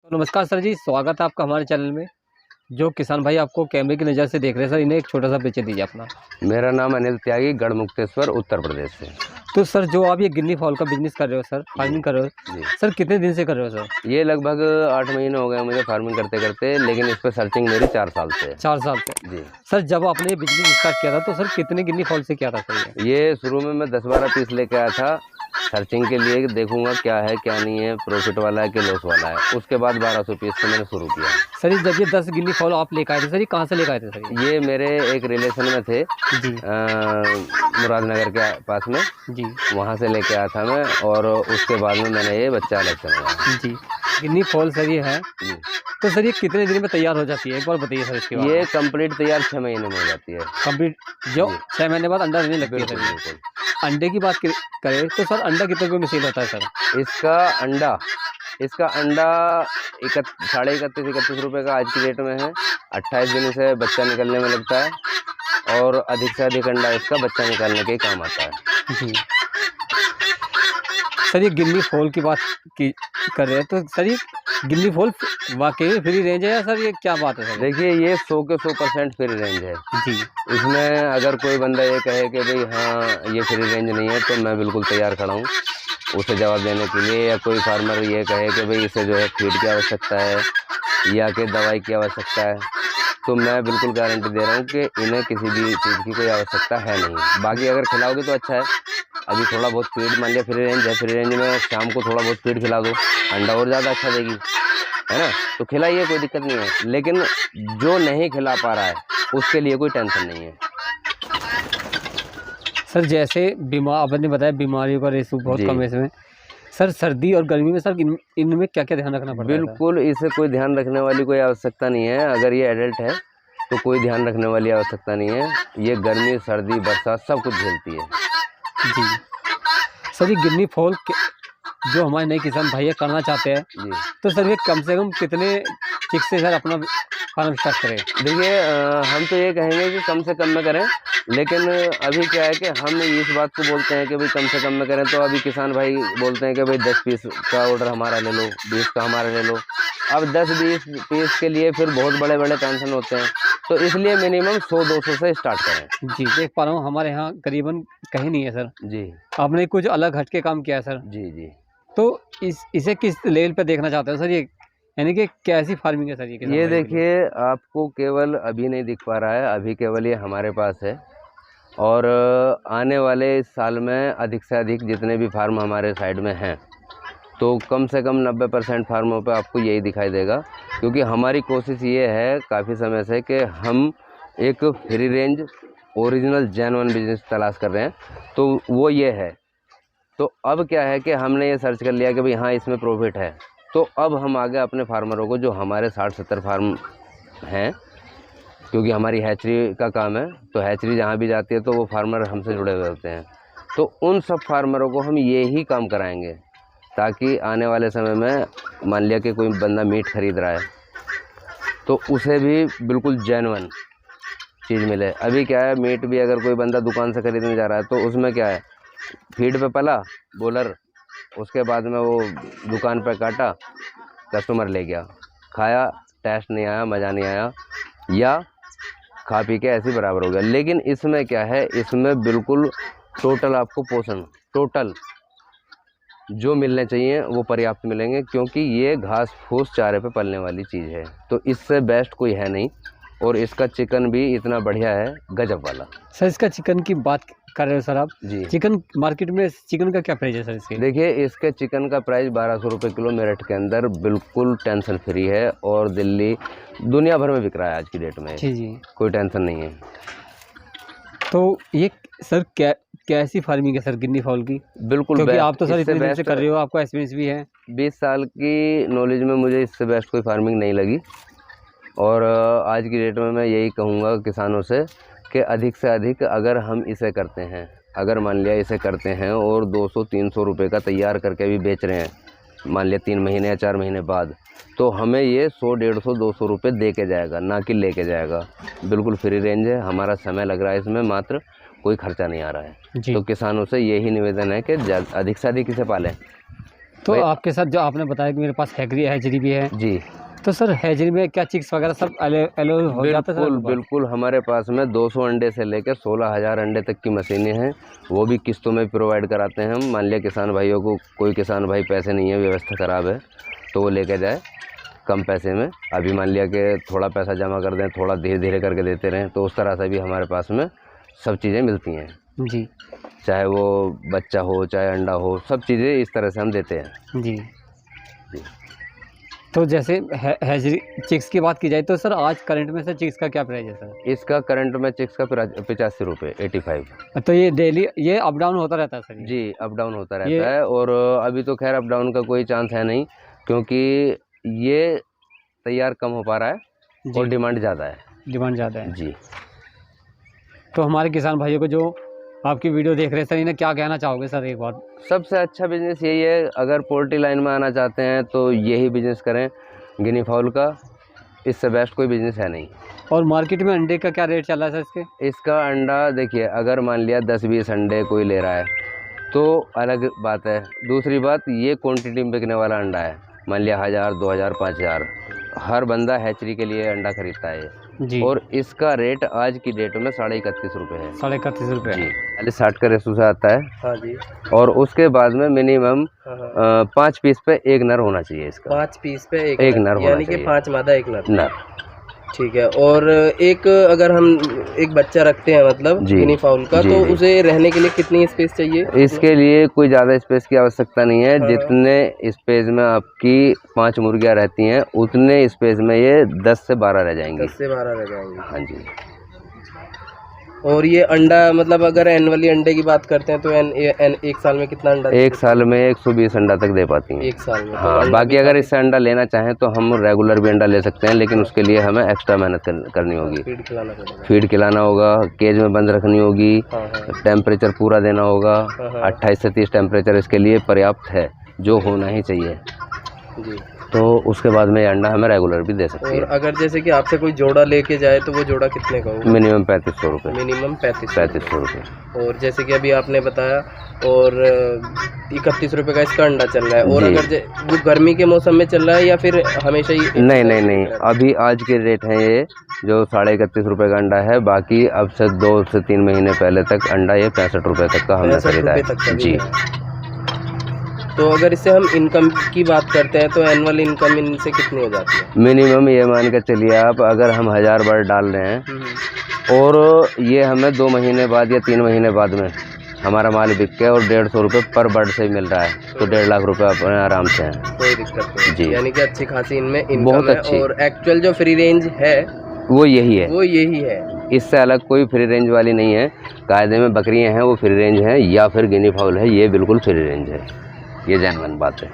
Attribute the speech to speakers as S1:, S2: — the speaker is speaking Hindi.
S1: तो नमस्कार सर जी, स्वागत है आपका हमारे चैनल में। जो किसान भाई आपको कैमरे की नज़र से देख रहे हैं सर, इन्हें एक छोटा सा परिचय दीजिए अपना।
S2: मेरा नाम अनिल त्यागी, गढ़मुक्तेश्वर, उत्तर प्रदेश से।
S1: तो सर जो आप ये गिन्नी फॉल का बिजनेस कर रहे हो सर, फार्मिंग कर रहे हो
S2: जी,
S1: सर, कितने दिन से कर रहे हो सर?
S2: ये लगभग 8 महीने हो गए मुझे फार्मिंग करते करते, लेकिन इस पर सर्चिंग मेरी 4 साल से है।
S1: 4 साल से।
S2: जी,
S1: सर जब आपने ये बिजनेस स्टार्ट किया था तो सर कितने गिन्नी फॉल से किया था सर
S2: ये शुरू में मैं 10-12 पीस लेके आया था सर्चिंग के लिए, देखूंगा क्या है क्या नहीं है, प्रॉफिट वाला है कि लॉस वाला है। उसके बाद 1200 पीस से मैंने शुरू किया।
S1: सर ये जब ये 10 गिन्नी फॉल आप लेकर आए थे सर, ये कहाँ से लेकर आए थे सर?
S2: ये मेरे एक रिलेशन में थे
S1: जी
S2: मुरादनगर के पास में,
S1: जी
S2: वहाँ से लेके आया था मैं, और उसके बाद में मैंने ये बच्चा अलग से मंगाया।
S1: जी। गिन्नी फॉल सर ये है,
S2: जी,
S1: तो सर ये कितने दिन में तैयार हो जाती है, एक बार बताइए सर इसके बारे
S2: ये
S1: में।
S2: कंप्लीट तैयार 6 महीने में हो जाती है।
S1: कंप्लीट जो
S2: जी।
S1: 6 महीने बाद अंडा देने लगती है
S2: बिल्कुल
S1: सर ये।
S2: बिल्कुल।
S1: अंडे की बात करें तो सर अंडा कितने रुपये में सेल होता है सर?
S2: इसका अंडा 31.5-31 रुपये का आज की डेट में है। 28 दिन से बच्चा निकलने में लगता है, और अधिक से अधिक अंडा इसका बच्चा निकालने के ही काम आता है।
S1: जी सर ये गिन्नी फॉल की बात की कर रहे हैं, तो सर ये गिन्नी फॉल वाकई में फ्री रेंज है या सर ये क्या बात है सर?
S2: देखिए, ये 100 के 100% फ्री रेंज है।
S1: जी
S2: इसमें अगर कोई बंदा ये कहे कि भाई हाँ ये फ्री रेंज नहीं है, तो मैं बिल्कुल तैयार खड़ा हूँ उसे जवाब देने के लिए। या कोई फार्मर ये कहे कि भाई इसे जो है फीड की आवश्यकता है या कि दवाई की आवश्यकता है, तो मैं बिल्कुल गारंटी दे रहा हूँ कि इन्हें किसी भी चीज़ की कोई आवश्यकता है नहीं। बाकी अगर खिलाओगे तो अच्छा है। अभी थोड़ा बहुत फीड, मान लिया फ्री रेंज है, फ्री रेंज में शाम को थोड़ा बहुत फीड खिला दो, अंडा और ज़्यादा अच्छा देगी, है ना। तो खिलाइए, कोई दिक्कत नहीं है। लेकिन जो नहीं खिला पा रहा है उसके लिए कोई टेंशन नहीं है।
S1: सर जैसे बीमार आपने बताया बीमारियों का रेशो बहुत
S2: जी।
S1: कम है इसमें, सर सर्दी और गर्मी में सर इनमें क्या क्या ध्यान रखना पड़ता है सर?
S2: बिल्कुल, इसे कोई ध्यान रखने वाली कोई आवश्यकता नहीं है। अगर ये एडल्ट है तो कोई ध्यान रखने वाली आवश्यकता नहीं है। ये गर्मी, सर्दी, बरसात सब कुछ झेलती है।
S1: जी सर ये गिन्नी फॉल जो हमारे नए किसान भैया करना चाहते हैं,
S2: जी,
S1: तो सर ये कम से कम कितने चिक से सर अपना फार्म स्टार्ट करें?
S2: देखिए, हम तो ये कहेंगे कि कम से कम में करें, लेकिन अभी क्या है कि हम इस बात को बोलते हैं कि भाई कम से कम में करें, तो अभी किसान भाई बोलते हैं कि भाई 10 पीस का ऑर्डर हमारा ले लो, 20 का हमारा ले लो। अब 10-20 पीस के लिए फिर बहुत बड़े बड़े टेंशन होते हैं, तो इसलिए मिनिमम 100-200 से स्टार्ट करें।
S1: जी देख पा रहा हूँ हमारे यहाँ करीबन कहीं नहीं है सर,
S2: जी
S1: आपने कुछ अलग हटके काम किया है सर।
S2: जी जी।
S1: तो इसे किस लेवल पे देखना चाहते हो सर ये, यानी कि कैसी फार्मिंग है सर ये किसान
S2: ये
S1: भाइयों के लिए?
S2: देखिए, आपको केवल अभी नहीं दिख पा रहा है, अभी केवल ये हमारे पास है, और आने वाले इस साल में अधिक से अधिक जितने भी फार्म हमारे साइड में हैं, तो कम से कम 90% फार्मों पे आपको यही दिखाई देगा। क्योंकि हमारी कोशिश ये है काफ़ी समय से कि हम एक free range original genuine business तलाश कर रहे हैं, तो वो ये है। तो अब क्या है कि हमने ये सर्च कर लिया कि भाई हाँ इसमें प्रॉफिट है, तो अब हम आगे अपने फार्मरों को, जो हमारे 60-70 फार्म हैं, क्योंकि हमारी हैचरी का काम है, तो हैचरी जहाँ भी जाती है तो वो फार्मर हमसे जुड़े हुए होते हैं, तो उन सब फार्मरों को हम ये ही काम कराएंगे, ताकि आने वाले समय में मान लिया कि कोई बंदा मीट खरीद रहा है तो उसे भी बिल्कुल जेन्युइन चीज़ मिले। अभी क्या है, मीट भी अगर कोई बंदा दुकान से खरीदने जा रहा है तो उसमें क्या है, फीड पे पला बॉलर, उसके बाद में वो दुकान पे काटा, कस्टमर ले गया, खाया, टेस्ट नहीं आया, मज़ा नहीं आया, या खा पी के ऐसे ही बराबर हो गया। लेकिन इसमें क्या है, इसमें बिल्कुल टोटल आपको पोषण, टोटल जो मिलने चाहिए वो पर्याप्त मिलेंगे, क्योंकि ये घास फूस चारे पे पलने वाली चीज़ है, तो इससे बेस्ट कोई है नहीं। और इसका चिकन भी इतना बढ़िया है, गजब वाला।
S1: सर इसका चिकन की बात कर रहे हो सर आप?
S2: जी,
S1: चिकन मार्केट में चिकन का क्या प्राइस है सर इसके?
S2: देखिए, इसके चिकन का प्राइस 1200 रुपये किलो मेरठ के अंदर बिल्कुल टेंशन फ्री है, और दिल्ली दुनिया भर में बिक रहा है आज की डेट में।
S1: जी जी।
S2: कोई टेंशन नहीं है।
S1: तो ये सर कैसी फार्मिंग है सर गिन्नी फॉल की?
S2: बिल्कुल
S1: क्योंकि
S2: बेस्ट,
S1: आप तो सर
S2: इससे
S1: इतने दिन से
S2: बेस्ट
S1: कर रहे हो, आपको एक्सपीरियंस भी है।
S2: 20 साल की नॉलेज में मुझे इससे बेस्ट कोई फार्मिंग नहीं लगी। और आज की डेट में मैं यही कहूँगा किसानों से कि अधिक से अधिक अगर हम इसे करते हैं, अगर मान लिया इसे करते हैं और 200-300 रुपये का तैयार करके भी बेच रहे हैं, मान लिया 3 महीने या 4 महीने बाद, तो हमें ये 100-150-200 रुपये दे के जाएगा, ना कि लेके जाएगा। बिल्कुल फ्री रेंज है, हमारा समय लग रहा है इसमें, मात्र कोई खर्चा नहीं आ रहा है।
S1: जी
S2: तो किसानों से यही निवेदन है कि अधिक से अधिक इसे पालें।
S1: तो
S2: भाई-
S1: आपके साथ जो आपने बताया कि मेरे पास हैचरी भी है,
S2: जी
S1: तो सर हैचरी में क्या चिक्स वगैरह सब अलो हो जाता है सर
S2: बिल्कुल
S1: आपके पास?
S2: बिल्कुल, हमारे पास में 200 अंडे से लेकर 16,000 अंडे तक की मशीनें हैं, वो भी किस्तों में प्रोवाइड कराते हैं हम। मान लिया किसान भाइयों को, कोई किसान भाई पैसे नहीं है, व्यवस्था ख़राब है, तो वो लेके जाए कम पैसे में। अभी मान लिया कि थोड़ा पैसा जमा कर दें, थोड़ा धीरे धीरे करके देते रहें, तो उस तरह से भी हमारे पास में सब चीज़ें मिलती हैं।
S1: जी
S2: चाहे वो बच्चा हो, चाहे अंडा हो, सब चीज़ें इस तरह से हम देते हैं।
S1: जी।
S2: जी।
S1: तो जैसे हैचरी चिक्स की बात की जाए तो सर आज करंट में सर चिक्स का क्या प्राइस है सर?
S2: इसका करंट में चिक्स का 85 रुपये 85।
S1: तो ये डेली ये अप डाउन होता रहता है सर?
S2: जी, अप डाउन होता
S1: ये
S2: रहता है, और अभी तो खैर अप डाउन का कोई चांस है नहीं, क्योंकि ये तैयार कम हो पा रहा है और डिमांड ज़्यादा है।
S1: डिमांड ज़्यादा है
S2: जी।
S1: तो हमारे किसान भाइयों को जो आपकी वीडियो देख रहे हैं सर, इन्हें क्या कहना चाहोगे सर एक बार?
S2: सबसे अच्छा बिज़नेस यही है, अगर पोल्ट्री लाइन में आना चाहते हैं तो यही बिज़नेस करें, गिनी फाउल का। इससे बेस्ट कोई बिज़नेस है नहीं।
S1: और मार्केट में अंडे का क्या रेट चल रहा है सर इसके?
S2: इसका अंडा देखिए, अगर मान लिया 10-20 अंडे कोई ले रहा है तो अलग बात है। दूसरी बात, ये क्वांटिटी में बिकने वाला अंडा है। मान लिया 1000, 2000, 5000 हर बंदा हैचरी के लिए अंडा खरीदता है।
S1: जी।
S2: और इसका रेट आज की डेट में 31.5 रुपये है।
S1: 31.5 रुपये
S2: जी। पहले 60 का रेशो से आता है।
S3: हाँ जी।
S2: और उसके बाद में मिनिमम
S3: हाँ।
S2: 5 पीस पे एक नर होना चाहिए इसका।
S3: 5 पीस पे
S2: एक नर होना
S3: यानी कि
S2: चाहिए।
S3: 5 मादा 1 नर।
S2: नर।
S3: ठीक है। और एक अगर हम एक बच्चा रखते हैं मतलब
S2: जी।
S3: गिनी फाउल का,
S2: जी,
S3: तो
S2: जी।
S3: उसे रहने के लिए कितनी स्पेस चाहिए?
S2: इसके लिए कोई ज़्यादा स्पेस की आवश्यकता नहीं है।
S3: हाँ।
S2: जितने स्पेस में आपकी 5 मुर्गियाँ रहती हैं, उतने स्पेस में ये 10 से 12 रह जाएंगी।
S3: 10 से 12 रह जाएंगे।
S2: हाँ जी।
S3: और ये अंडा मतलब अगर एनुअली अंडे की बात करते हैं तो एक साल में कितना अंडा?
S2: एक साल में 120 अंडा तक दे पाती हैं।
S3: एक साल में। तो
S2: हाँ,
S3: अंडा
S2: बाकी
S3: भी
S2: अगर इससे अंडा लेना चाहें तो हम रेगुलर भी अंडा ले सकते हैं, लेकिन उसके लिए हमें एक्स्ट्रा मेहनत करनी होगी।
S3: फीड खिलाना पड़ेगा।
S2: फीड खिलाना होगा, केज में बंद रखनी होगी,
S3: हाँ हाँ।
S2: टेम्परेचर पूरा देना होगा।
S3: हाँ, हाँ।
S2: 28 से 30 टेम्परेचर इसके लिए पर्याप्त है, जो होना ही चाहिए।
S3: जी।
S2: तो उसके बाद में ये अंडा हमें रेगुलर भी दे सकती
S3: और
S2: है।
S3: अगर जैसे कि आपसे कोई जोड़ा लेके जाए तो वो जोड़ा कितने का होगा?
S2: मिनिमम 3500 रुपये।
S3: मिनिमम
S2: 3500 रुपये।
S3: और जैसे कि अभी आपने बताया, और 31 रुपये का इसका अंडा चल रहा है। और
S2: जी।
S3: अगर वो गर्मी के मौसम में चल रहा है या फिर हमेशा ही?
S2: नहीं, अभी आज के रेट हैं ये जो 31.5 रुपये का अंडा है। बाकी अब से 2 से 3 महीने पहले तक अंडा ये 65 रुपये तक का हमने
S3: 65
S2: खरीदा
S3: रुपये तक का
S2: है।
S3: भी
S2: जी।
S3: है। तो अगर इससे हम इनकम की बात करते हैं तो एनुअल इनकम इनसे कितनी हो जाती है?
S2: मिनिमम ये मान के चलिए आप, अगर हम 1000 बर्ड डाल रहे हैं और ये हमें 2 महीने बाद या 3 महीने बाद में हमारा माल बिक के और 150 रुपये पर बर्ड से मिल रहा है, तो 1.5 लाख रुपये अपने आराम से हैं।
S3: कोई दिक्कत नहीं।
S2: जी।
S3: यानी कि अच्छी खासी इनमें इनकम
S2: बहुत
S3: है।
S2: अच्छी।
S3: और एक्चुअल जो फ्री रेंज है
S2: वो यही है।
S3: वो यही है।
S2: इससे अलग कोई फ्री रेंज वाली नहीं है। कायदे में बकरियां हैं वो फ्री रेंज हैं, या फिर गिनी फाउल है, ये बिल्कुल फ्री रेंज है। ये जेन्युइन बात है।